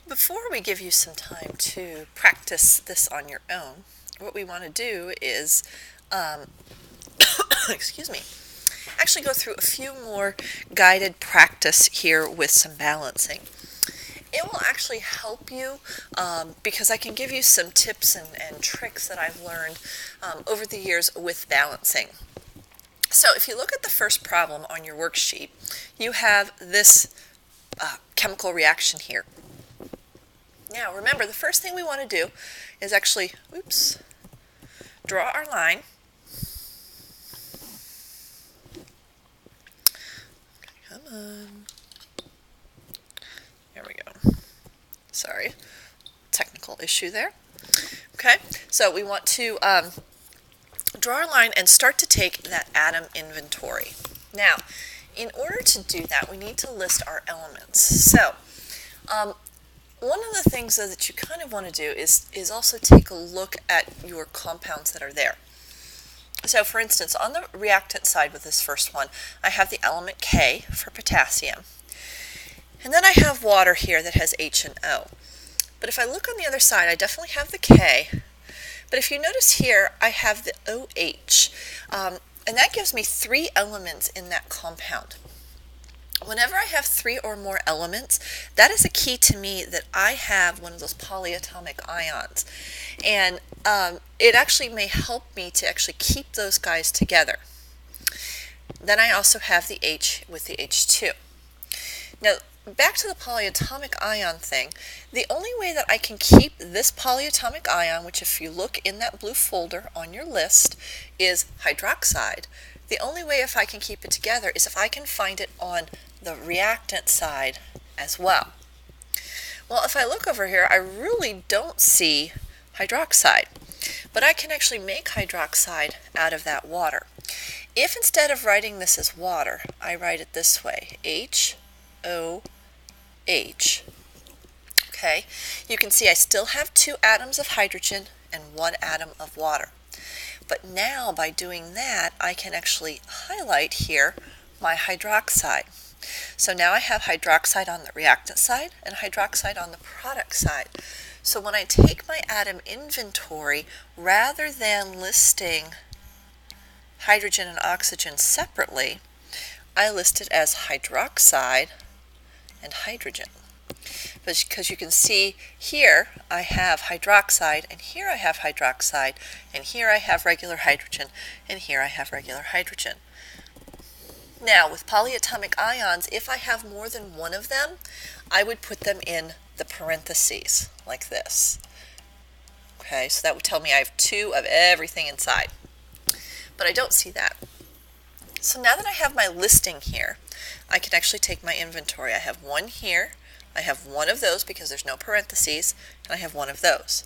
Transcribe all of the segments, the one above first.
Before we give you some time to practice this on your own, what we want to do is, um, excuse me, actually go through a few more guided practice here with some balancing. It will actually help you because I can give you some tips and tricks that I've learned over the years with balancing. So if you look at the first problem on your worksheet, you have this chemical reaction here. Now remember, the first thing we want to do is actually, draw our line. Come on. There we go. Sorry, technical issue there. Okay, so we want to draw our line and start to take that atom inventory. Now, in order to do that, we need to list our elements. So, one of the things though that you kind of want to do is also take a look at your compounds that are there. So for instance, on the reactant side with this first one, I have the element K for potassium. And then I have water here that has H and O. But if I look on the other side, I definitely have the K. But if you notice here, I have the OH. And that gives me 3 elements in that compound. Whenever I have 3 or more elements, that is a key to me that I have one of those polyatomic ions. And it actually may help me to actually keep those guys together. Then I also have the H with the H2. Now, back to the polyatomic ion thing, the only way that I can keep this polyatomic ion, which if you look in that blue folder on your list, is hydroxide. The only way if I can keep it together is if I can find it on the reactant side as well. Well, if I look over here, I really don't see hydroxide, but I can actually make hydroxide out of that water. If instead of writing this as water, I write it this way, HOH, okay, you can see I still have 2 atoms of hydrogen and 1 atom of water. But now by doing that, I can actually highlight here my hydroxide. So now I have hydroxide on the reactant side and hydroxide on the product side. So when I take my atom inventory, rather than listing hydrogen and oxygen separately, I list it as hydroxide and hydrogen. Because you can see here I have hydroxide, and here I have hydroxide, and here I have regular hydrogen, and here I have regular hydrogen. Now, with polyatomic ions, if I have more than one of them, I would put them in the parentheses, like this. Okay, so that would tell me I have 2 of everything inside. But I don't see that. So now that I have my listing here, I can actually take my inventory. I have 1 here, I have 1 of those because there's no parentheses, and I have 1 of those.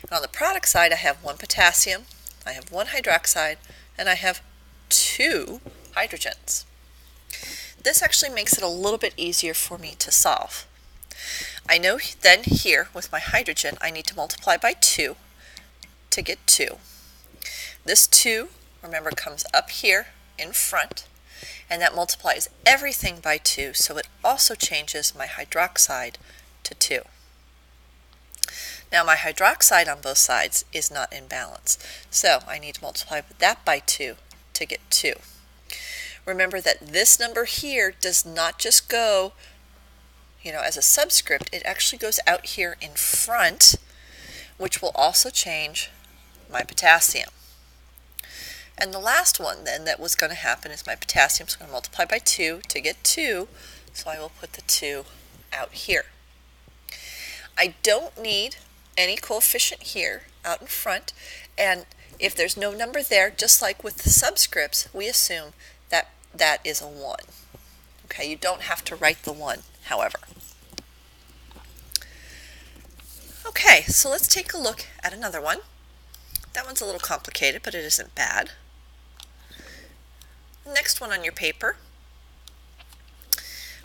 And on the product side, I have 1 potassium, I have 1 hydroxide, and I have 2 hydrogens. This actually makes it a little bit easier for me to solve. I know then here with my hydrogen I need to multiply by 2 to get 2. This 2, remember, comes up here in front, and that multiplies everything by 2, so it also changes my hydroxide to 2. Now my hydroxide on both sides is not in balance, so I need to multiply that by 2 to get 2. Remember that this number here does not just go, as a subscript. It actually goes out here in front, which will also change my potassium. And the last one then that was going to happen is my potassium is going to multiply by 2 to get 2, so I will put the 2 out here. I don't need any coefficient here out in front, and if there's no number there, just like with the subscripts, we assume that that is a 1. Okay, you don't have to write the 1, however. Okay, so let's take a look at another one. That one's a little complicated, but it isn't bad. Next one on your paper.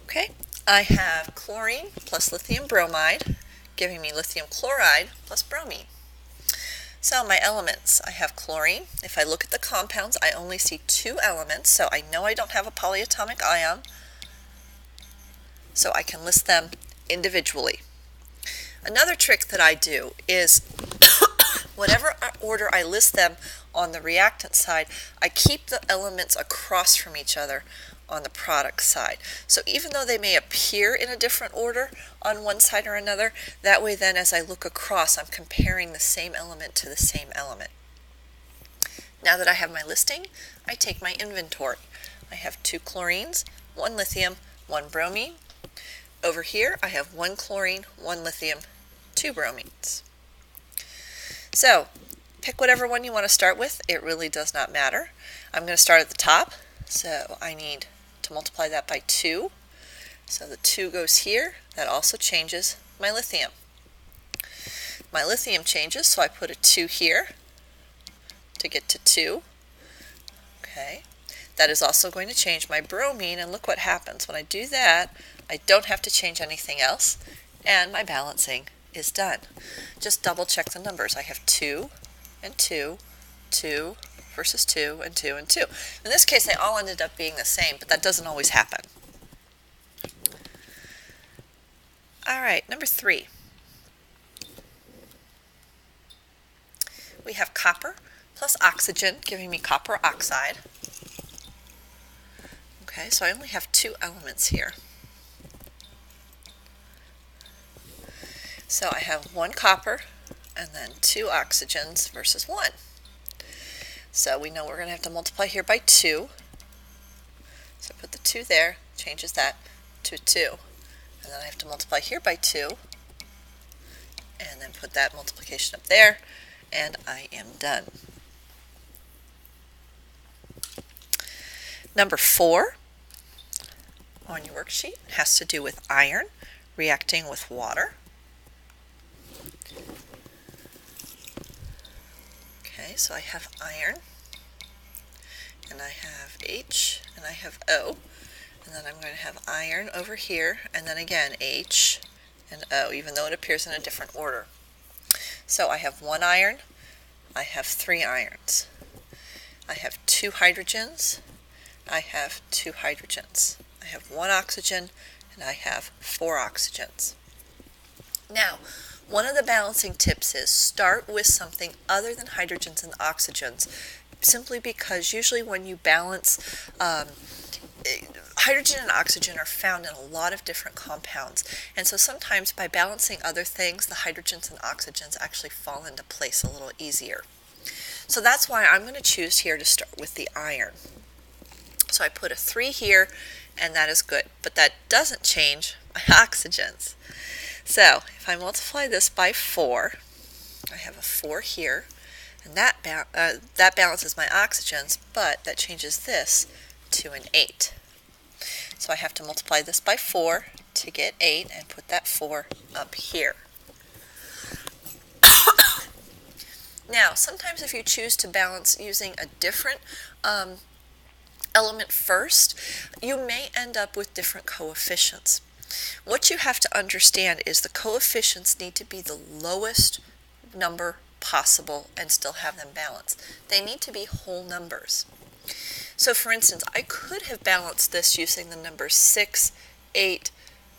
Okay, I have chlorine plus lithium bromide, giving me lithium chloride plus bromine. So my elements, I have chlorine. If I look at the compounds, I only see 2 elements, so I know I don't have a polyatomic ion, so I can list them individually. Another trick that I do is whatever order I list them on the reactant side, I keep the elements across from each other on the product side. So even though they may appear in a different order on one side or another, that way then as I look across, I'm comparing the same element to the same element. Now that I have my listing, I take my inventory. I have 2 chlorines, 1 lithium, 1 bromine. Over here, I have 1 chlorine, 1 lithium, 2 bromines. So, pick whatever one you want to start with. It really does not matter. I'm going to start at the top, so I need to multiply that by 2. So the 2 goes here. That also changes my lithium. My lithium changes, so I put a 2 here to get to 2. Okay. That is also going to change my bromine, and look what happens. When I do that, I don't have to change anything else, and my balancing is done. Just double check the numbers. I have 2 and 2, 2 versus 2, and 2 and 2. In this case, they all ended up being the same, but that doesn't always happen. All right, number 3. We have copper plus oxygen, giving me copper oxide. Okay, so I only have 2 elements here. So I have 1 copper and then 2 oxygens versus 1. So we know we're going to have to multiply here by 2. So I put the 2 there, changes that to 2. And then I have to multiply here by 2, and then put that multiplication up there, and I am done. Number 4 on your worksheet has to do with iron reacting with water. Okay, so I have iron, and I have H, and I have O, and then I'm going to have iron over here, and then again H and O, even though it appears in a different order. So I have 1 iron, I have 3 irons. I have 2 hydrogens, I have 2 hydrogens. I have 1 oxygen, and I have 4 oxygens. Now, one of the balancing tips is start with something other than hydrogens and oxygens, simply because usually when you balance, hydrogen and oxygen are found in a lot of different compounds, and so sometimes by balancing other things, the hydrogens and oxygens actually fall into place a little easier. So that's why I'm going to choose here to start with the iron. So I put a 3 here, and that is good, but that doesn't change my oxygens. So if I multiply this by 4, I have a 4 here, and that balances my oxygens, but that changes this to an 8. So I have to multiply this by 4 to get 8, and put that 4 up here. Now, sometimes if you choose to balance using a different element first, you may end up with different coefficients. What you have to understand is the coefficients need to be the lowest number possible and still have them balanced. They need to be whole numbers. So for instance, I could have balanced this using the numbers 6, 8,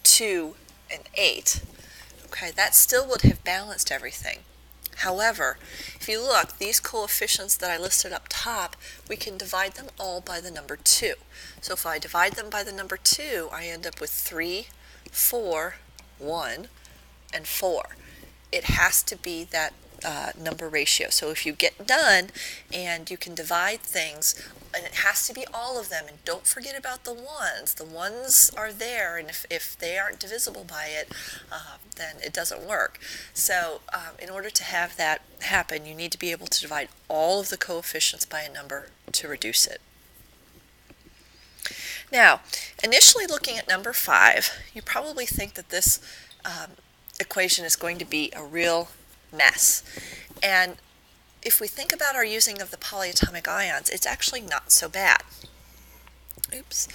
2, and 8. Okay, that still would have balanced everything. However, if you look, these coefficients that I listed up top, we can divide them all by the number 2. So if I divide them by the number 2, I end up with 3, 4, 1, and 4. It has to be that number ratio. So if you get done and you can divide things, and it has to be all of them, and don't forget about the ones. The ones are there, and if they aren't divisible by it, then it doesn't work. So in order to have that happen, you need to be able to divide all of the coefficients by a number to reduce it. Now, initially looking at number 5, you probably think that this equation is going to be a real mess. And if we think about our using of the polyatomic ions, it's actually not so bad. Oops.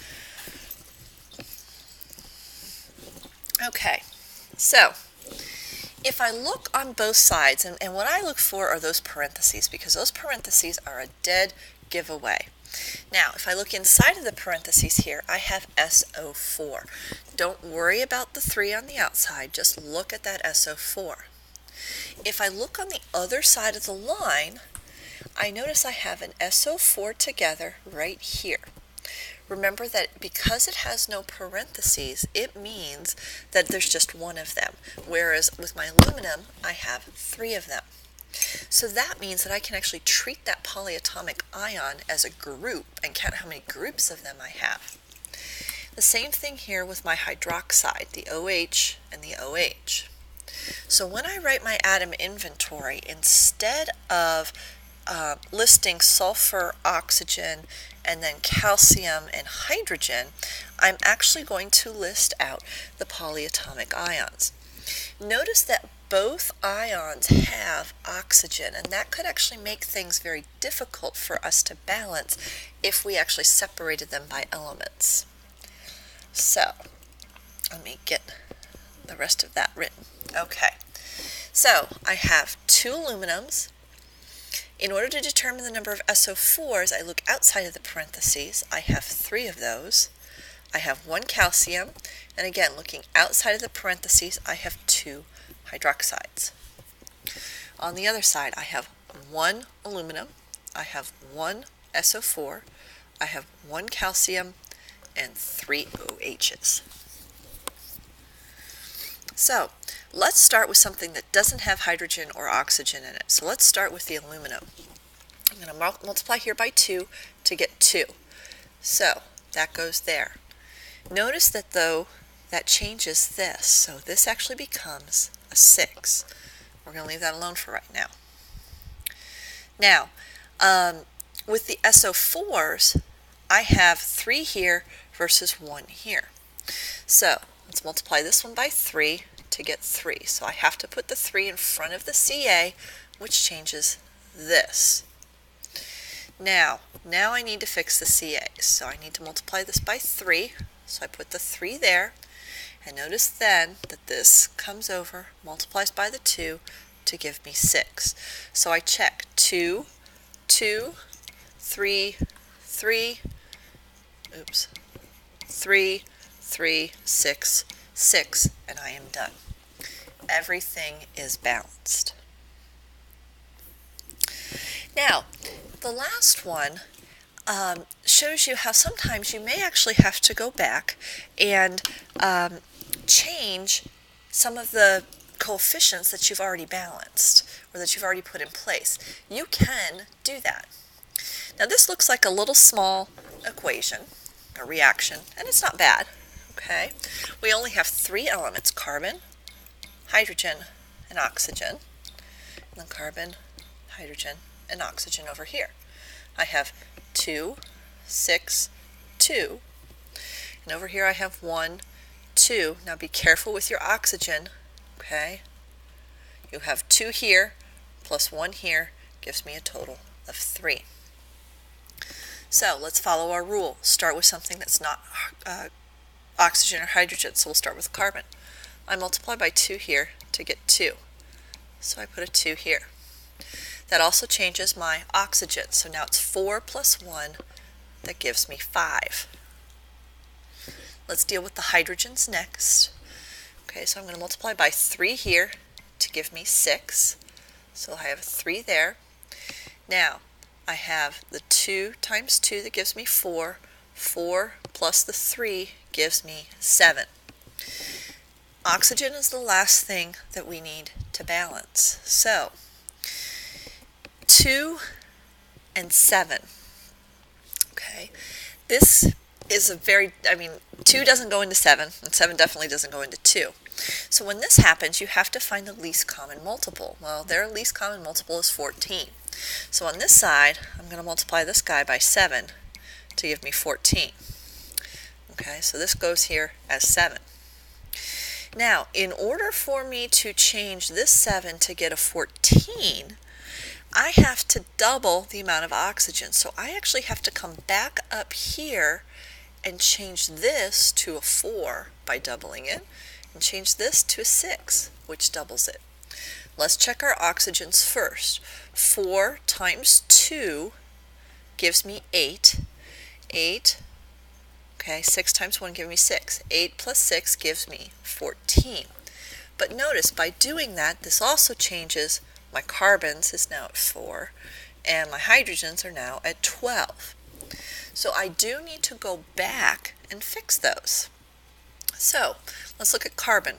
Okay, so if I look on both sides, and what I look for are those parentheses, because those parentheses are a dead giveaway. Now, if I look inside of the parentheses here, I have SO4. Don't worry about the 3 on the outside, just look at that SO4. If I look on the other side of the line, I notice I have an SO4 together right here. Remember that because it has no parentheses, it means that there's just one of them, whereas with my aluminum, I have 3 of them. So that means that I can actually treat that polyatomic ion as a group and count how many groups of them I have. The same thing here with my hydroxide, the OH and the OH. So when I write my atom inventory, instead of listing sulfur, oxygen, and then calcium and hydrogen, I'm actually going to list out the polyatomic ions. Notice that both ions have oxygen, and that could actually make things very difficult for us to balance if we actually separated them by elements. So, let me get the rest of that written. Okay, so I have 2 aluminums. In order to determine the number of SO4s, I look outside of the parentheses. I have 3 of those. I have 1 calcium, and again, looking outside of the parentheses, I have 2 hydroxides. On the other side, I have 1 aluminum, I have 1 SO4, I have 1 calcium, and 3 OHs. So, let's start with something that doesn't have hydrogen or oxygen in it. So let's start with the aluminum. I'm going to multiply here by 2 to get 2. So, that goes there. Notice that though, that changes this. So this actually becomes a 6. We're going to leave that alone for right now. Now, with the SO4s, I have 3 here versus 1 here. So let's multiply this one by 3 to get 3. So I have to put the 3 in front of the Ca, which changes this. Now I need to fix the Ca's. So I need to multiply this by 3. So I put the 3 there. And notice then that this comes over, multiplies by the 2 to give me 6. So I check 2, 2, 3, 3, 3, 3, 6, 6, and I am done. Everything is balanced. Now, the last one shows you how sometimes you may actually have to go back and change some of the coefficients that you've already balanced or that you've already put in place. You can do that. Now this looks like a little small equation, a reaction, and it's not bad. Okay, we only have 3 elements: carbon, hydrogen, and oxygen. And then carbon, hydrogen, and oxygen over here. I have 2, 6, 2, and over here I have 1, 2. Now be careful with your oxygen, okay? You have 2 here plus 1 here gives me a total of 3. So let's follow our rule. Start with something that's not oxygen or hydrogen, so we'll start with carbon. I multiply by 2 here to get 2, so I put a 2 here. That also changes my oxygen, so now it's 4 plus 1, that gives me 5. Let's deal with the hydrogens next. Okay, so I'm going to multiply by 3 here to give me 6, so I have a 3 there. Now, I have the 2 times 2 that gives me 4. 4 plus the 3 gives me 7. Oxygen is the last thing that we need to balance. So, 2 and 7. Okay, this is a very, 2 doesn't go into 7, and 7 definitely doesn't go into 2. So when this happens, you have to find the least common multiple. Well, their least common multiple is 14. So on this side, I'm going to multiply this guy by 7 to give me 14. Okay, so this goes here as 7. Now, in order for me to change this 7 to get a 14, I have to double the amount of oxygen. So I actually have to come back up here and change this to a 4 by doubling it, and change this to a 6, which doubles it. Let's check our oxygens first. 4 times 2 gives me 8, 8. Okay, 6 times 1 gives me 6. 8 plus 6 gives me 14. But notice, by doing that, this also changes. My carbons is now at 4, and my hydrogens are now at 12. So I do need to go back and fix those. So let's look at carbon.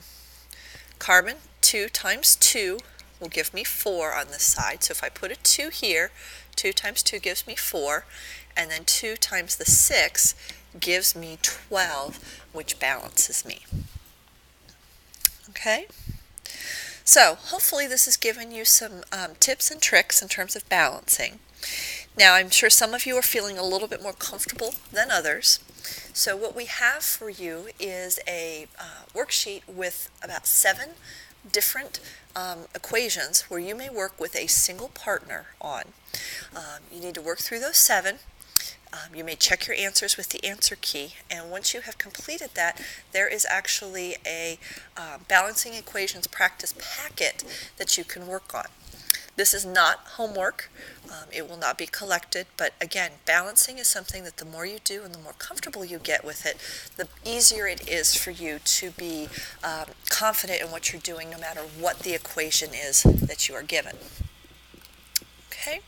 Carbon, 2 times 2 will give me 4 on this side. So if I put a 2 here, 2 times 2 gives me 4, and then 2 times the 6 gives me 12, which balances me. Okay? So hopefully this has given you some tips and tricks in terms of balancing. Now I'm sure some of you are feeling a little bit more comfortable than others. So what we have for you is a worksheet with about 7 different equations where you may work with a single partner on. You need to work through those 7. You may check your answers with the answer key, and once you have completed that, there is actually a balancing equations practice packet that you can work on. This is not homework. It will not be collected, but again, balancing is something that the more you do and the more comfortable you get with it, the easier it is for you to be confident in what you're doing no matter what the equation is that you are given. Okay?